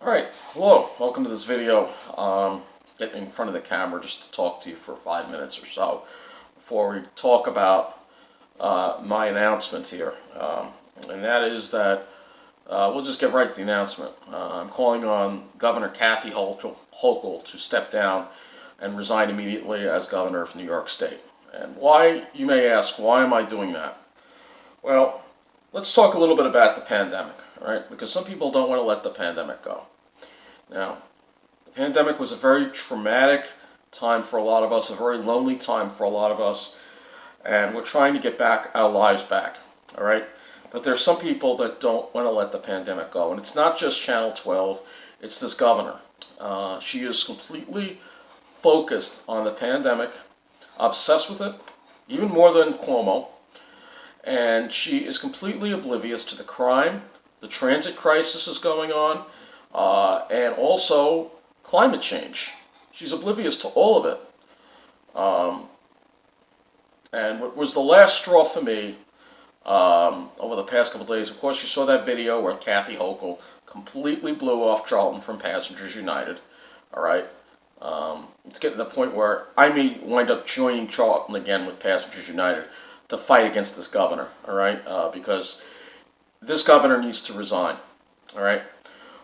Alright, hello, welcome to this video. Getting in front of the camera just to talk to you for 5 minutes or so before we talk about my announcement here. And that is that we'll just get right to the announcement. I'm calling on Governor Kathy Hochul to step down and resign immediately as governor of New York State. And why, you may ask, why am I doing that? Well, let's talk a little bit about the pandemic, all right? Because some people don't want to let the pandemic go. Now, the pandemic was a very traumatic time for a lot of us, a very lonely time for a lot of us, and we're trying to get back our lives back, all right? But there's some people that don't want to let the pandemic go, and it's not just Channel 12, it's this governor. She is completely focused on the pandemic, obsessed with it, even more than Cuomo, and she is completely oblivious to the crime, the transit crisis is going on, and also climate change. She's oblivious to all of it. And what was the last straw for me over the past couple of days, of course, you saw that video where Kathy Hochul completely blew off Charlton from Passengers United. All right. It's getting to the point where I may wind up joining Charlton again with Passengers United to fight against this governor. All right. Because this governor needs to resign. All right.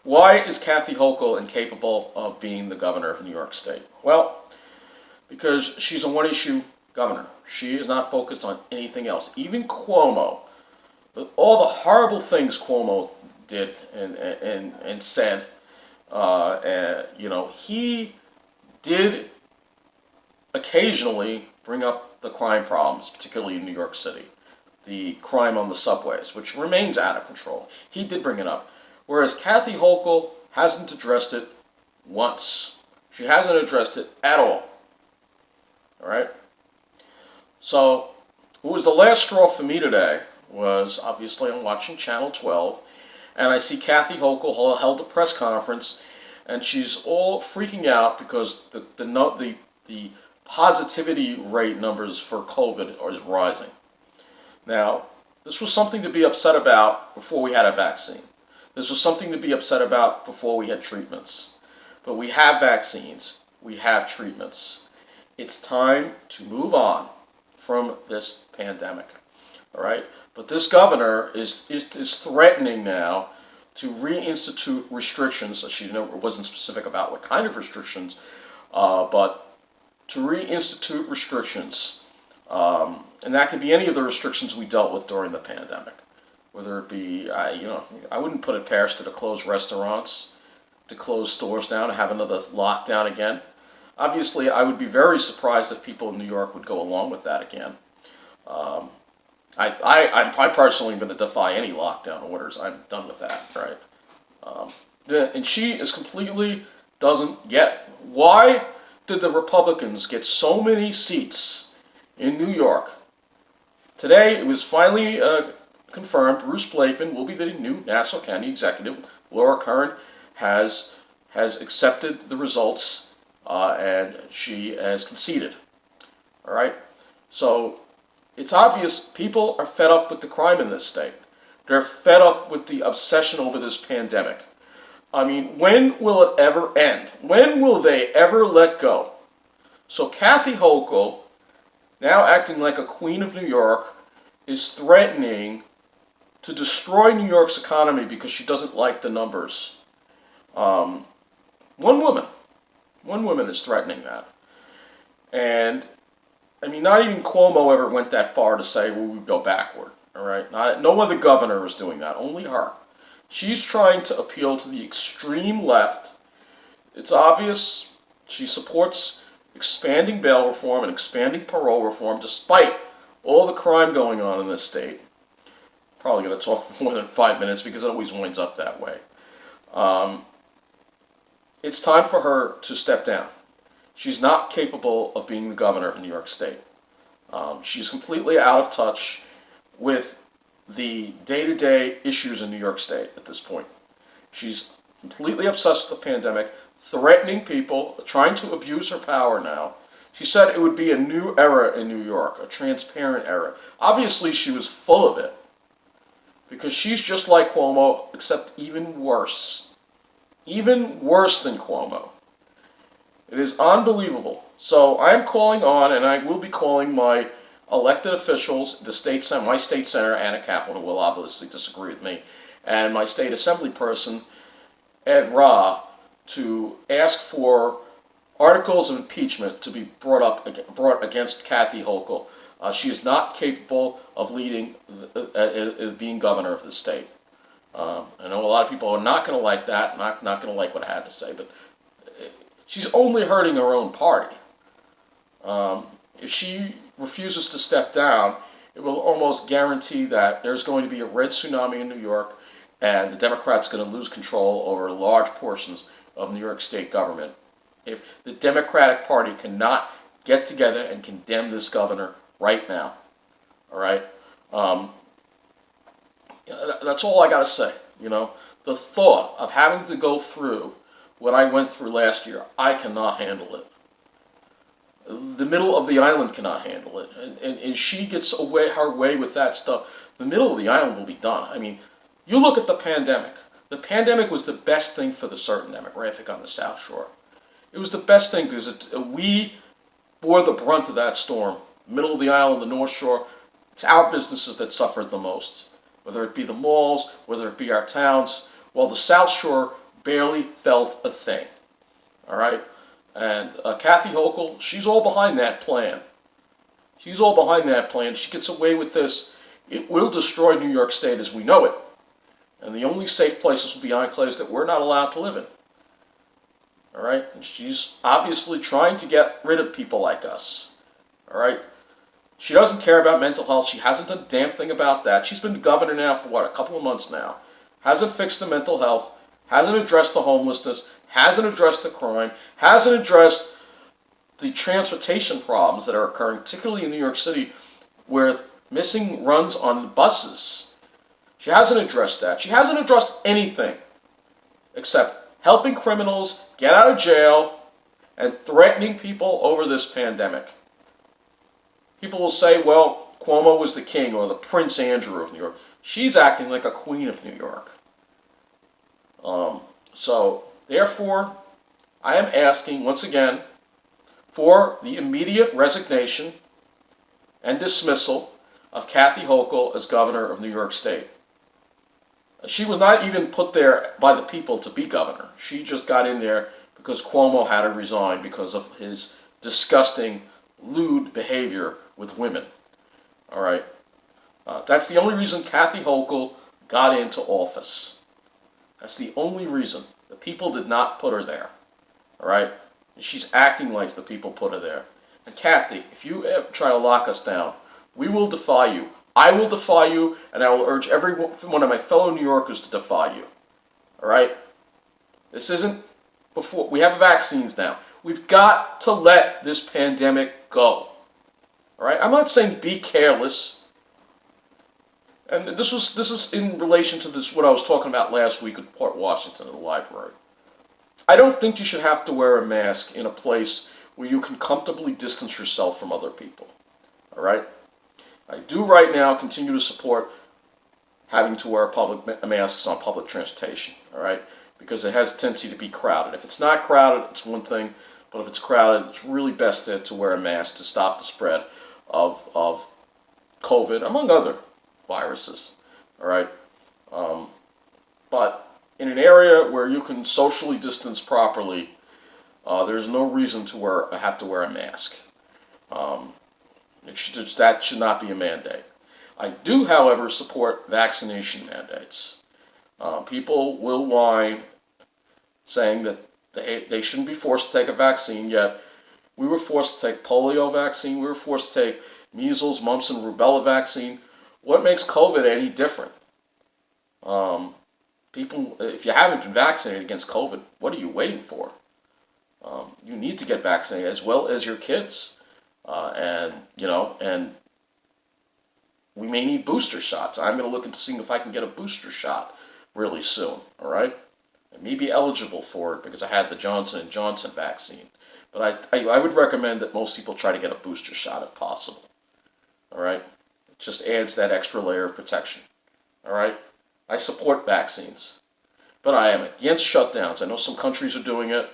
Why is Kathy Hochul incapable of being the governor of New York State? Well, because she's a one-issue governor. She is not focused on anything else. Even Cuomo, all the horrible things Cuomo did and said, he did occasionally bring up the crime problems, particularly in New York City. The crime on the subways, which remains out of control. He did bring it up. Whereas Kathy Hochul hasn't addressed it once. She hasn't addressed it at all. All right? So, what was the last straw for me today was, obviously, I'm watching Channel 12, and I see Kathy Hochul held a press conference, and she's all freaking out because the positivity rate numbers for COVID is rising. Now, this was something to be upset about before we had a vaccine. This was something to be upset about before we had treatments. But we have vaccines. We have treatments. It's time to move on from this pandemic. All right? But this governor is threatening now to reinstitute restrictions. She wasn't specific about what kind of restrictions, but to reinstitute restrictions. And that could be any of the restrictions we dealt with during the pandemic. Whether it be, I wouldn't put it past to close restaurants, to close stores down, to have another lockdown again. Obviously, I would be very surprised if people in New York would go along with that again. I personally am going to defy any lockdown orders. I'm done with that, right? And she is completely doesn't get why did the Republicans get so many seats in New York? Today, it was finally confirmed Bruce Blakeman will be the new Nassau County executive. Laura Curran has accepted the results, and she has conceded. All right? So it's obvious people are fed up with the crime in this state. They're fed up with the obsession over this pandemic. I mean, when will it ever end? When will they ever let go? So Kathy Hochul, now acting like a queen of New York, is threatening to destroy New York's economy because she doesn't like the numbers. One woman is threatening that. And, I mean, not even Cuomo ever went that far to say, well, we go backward, all right? No other governor is doing that, only her. She's trying to appeal to the extreme left. It's obvious she supports expanding bail reform and expanding parole reform despite all the crime going on in this state. Probably going to talk for more than 5 minutes because it always winds up that way. It's time for her to step down. She's not capable of being the governor of New York State. She's completely out of touch with the day-to-day issues in New York State at this point. She's completely obsessed with the pandemic, threatening people, trying to abuse her power now. She said it would be a new era in New York, a transparent era. Obviously, she was full of it. Because she's just like Cuomo, except even worse. even worse than Cuomo. It is unbelievable. So I am calling on, and I will be calling my elected officials, my state senator, Anna Kaplan, who will obviously disagree with me, and my state assembly person, Ed Ra, to ask for articles of impeachment to be brought against Kathy Hochul. She is not capable of being governor of the state. I know a lot of people are not going to like that, not going to like what I had to say, but she's only hurting her own party. If she refuses to step down, it will almost guarantee that there's going to be a red tsunami in New York, and the Democrats are going to lose control over large portions of New York State government. If the Democratic Party cannot get together and condemn this governor right now, all right, that's all I got to say. The thought of having to go through what I went through last year, I cannot handle it. The middle of the island cannot handle it, and she gets her way with that stuff. The middle of the island will be done. I mean, you look at the pandemic. The pandemic was the best thing for the certain demographic on the South Shore. It was the best thing because we bore the brunt of that storm. Middle of the island, the North Shore, it's our businesses that suffered the most. Whether it be the malls, whether it be our towns, while the South Shore barely felt a thing. All right? And Kathy Hochul, she's all behind that plan. She's all behind that plan. She gets away with this. It will destroy New York State as we know it. And the only safe places will be enclaves that we're not allowed to live in. All right? And she's obviously trying to get rid of people like us. All right? She doesn't care about mental health. She hasn't done a damn thing about that. She's been governor now for, a couple of months now. Hasn't fixed the mental health. Hasn't addressed the homelessness. Hasn't addressed the crime. Hasn't addressed the transportation problems that are occurring, particularly in New York City, with missing runs on buses. She hasn't addressed that. She hasn't addressed anything except helping criminals get out of jail and threatening people over this pandemic. People will say, well, Cuomo was the king or the Prince Andrew of New York. She's acting like a queen of New York. So, therefore, I am asking, once again, for the immediate resignation and dismissal of Kathy Hochul as governor of New York State. She was not even put there by the people to be governor. She just got in there because Cuomo had to resign because of his disgusting, lewd behavior with women. All right? That's the only reason Kathy Hochul got into office. That's the only reason. The people did not put her there. All right? And she's acting like the people put her there. And Kathy, if you ever try to lock us down, we will defy you. I will defy you, and I will urge every one of my fellow New Yorkers to defy you. All right? This isn't before. We have vaccines now. We've got to let this pandemic go. All right? I'm not saying be careless. And this is in relation to what I was talking about last week at Port Washington at the library. I don't think you should have to wear a mask in a place where you can comfortably distance yourself from other people. All right? I do right now continue to support having to wear public masks on public transportation. All right? Because it has a tendency to be crowded. If it's not crowded, it's one thing. But if it's crowded, it's really best to wear a mask to stop the spread of COVID, among other viruses. All right? But in an area where you can socially distance properly, there's no reason to have to wear a mask. That should not be a mandate. I do, however, support vaccination mandates. People will whine, saying that they shouldn't be forced to take a vaccine, yet we were forced to take polio vaccine, we were forced to take measles, mumps, and rubella vaccine. What makes COVID any different? People, if you haven't been vaccinated against COVID, what are you waiting for? You need to get vaccinated as well as your kids. And we may need booster shots. I'm going to look into seeing if I can get a booster shot really soon, all right? I may be eligible for it because I had the Johnson & Johnson vaccine. But I would recommend that most people try to get a booster shot if possible, all right? It just adds that extra layer of protection, all right? I support vaccines. but I am against shutdowns. I know some countries are doing it.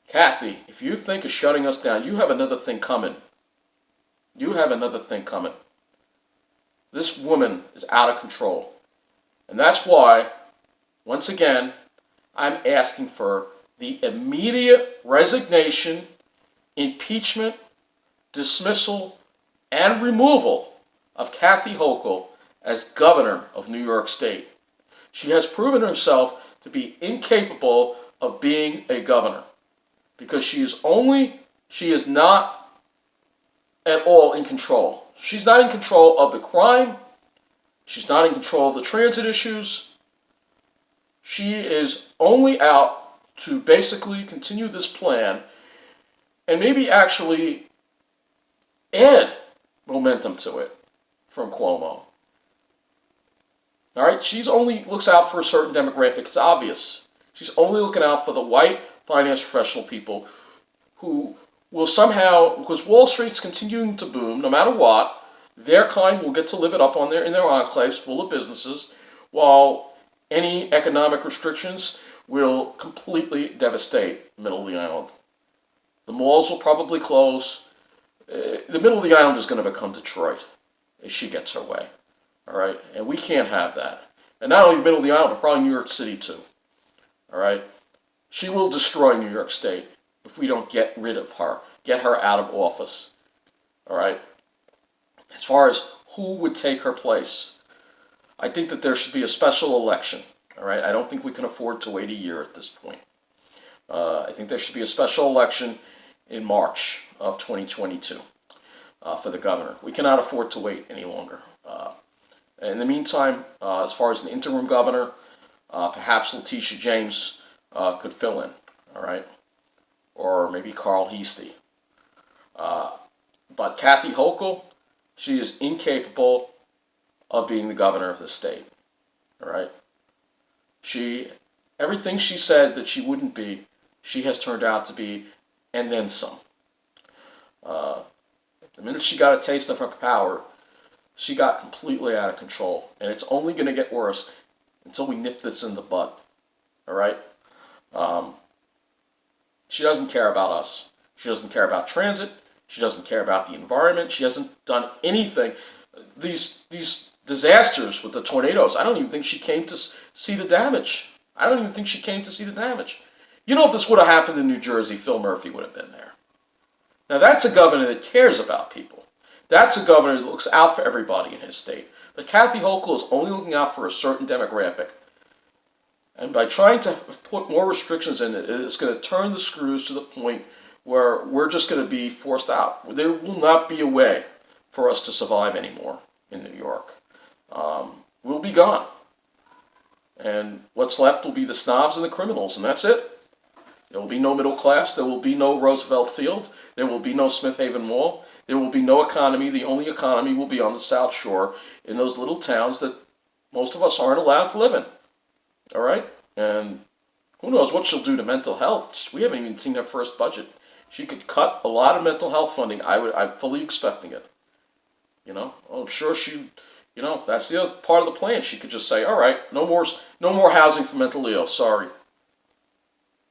Kathy, if you think of shutting us down, you have another thing coming. You have another thing coming. This woman is out of control. And that's why, once again, I'm asking for the immediate resignation, impeachment, dismissal, and removal of Kathy Hochul as governor of New York State. She has proven herself to be incapable of being a governor because she is not at all in control. She's not in control of the crime. She's not in control of the transit issues. She is only out to basically continue this plan and maybe actually add momentum to it from Cuomo. All right, she's only looks out for a certain demographic. It's obvious. She's only looking out for the white finance professional people who will somehow, because Wall Street's continuing to boom, no matter what, their kind will get to live it up in their enclaves full of businesses, while any economic restrictions will completely devastate the middle of the island. The malls will probably close. The middle of the island is going to become Detroit if she gets her way. All right? And we can't have that. And not only the middle of the island, but probably New York City too. All right? She will destroy New York State if we don't get rid of her, get her out of office. All right? As far as who would take her place, I think that there should be a special election. All right? I don't think we can afford to wait a year at this point. I think there should be a special election in March of 2022 for the governor. We cannot afford to wait any longer. In the meantime, as far as an interim governor, perhaps Letitia James could fill in, all right? Or maybe Carl Heastie. But Kathy Hochul, she is incapable of being the governor of the state, all right? Everything she said that she wouldn't be, she has turned out to be, and then some. The minute she got a taste of her power, she got completely out of control. And it's only going to get worse until we nip this in the bud. All right? She doesn't care about us. She doesn't care about transit. She doesn't care about the environment. She hasn't done anything. These disasters with the tornadoes, I don't even think she came to see the damage. I don't even think she came to see the damage. You know, if this would have happened in New Jersey, Phil Murphy would have been there. Now, that's a governor that cares about people. That's a governor that looks out for everybody in his state. But Kathy Hochul is only looking out for a certain demographic. And by trying to put more restrictions in it, it's going to turn the screws to the point where we're just going to be forced out. There will not be a way for us to survive anymore in New York. We'll be gone. And what's left will be the snobs and the criminals, and that's it. There will be no middle class. There will be no Roosevelt Field. There will be no Smith Haven Mall. There will be no economy. The only economy will be on the South Shore in those little towns that most of us aren't allowed to live in. All right? And who knows what she'll do to mental health. We haven't even seen her first budget. She could cut a lot of mental health funding. I'm fully expecting it. You know, I'm sure she, you know, that's the other part of the plan. She could just say, all right, no more housing for mentally ill. Sorry.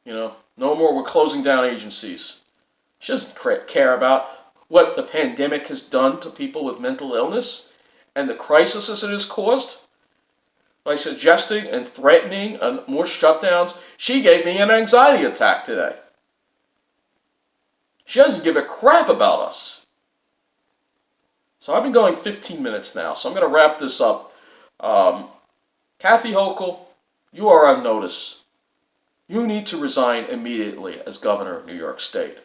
You know, no more. We're closing down agencies. She doesn't care about what the pandemic has done to people with mental illness and the crisis it has caused. By suggesting and threatening more shutdowns, she gave me an anxiety attack today. She doesn't give a crap about us. So I've been going 15 minutes now, so I'm going to wrap this up. Kathy Hochul, you are on notice. You need to resign immediately as governor of New York State.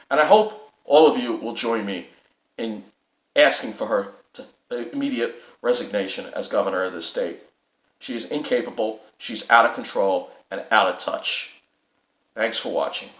And I hope all of you will join me in asking for her immediate resignation as governor of the state. She is incapable, she's out of control, and out of touch. Thanks for watching.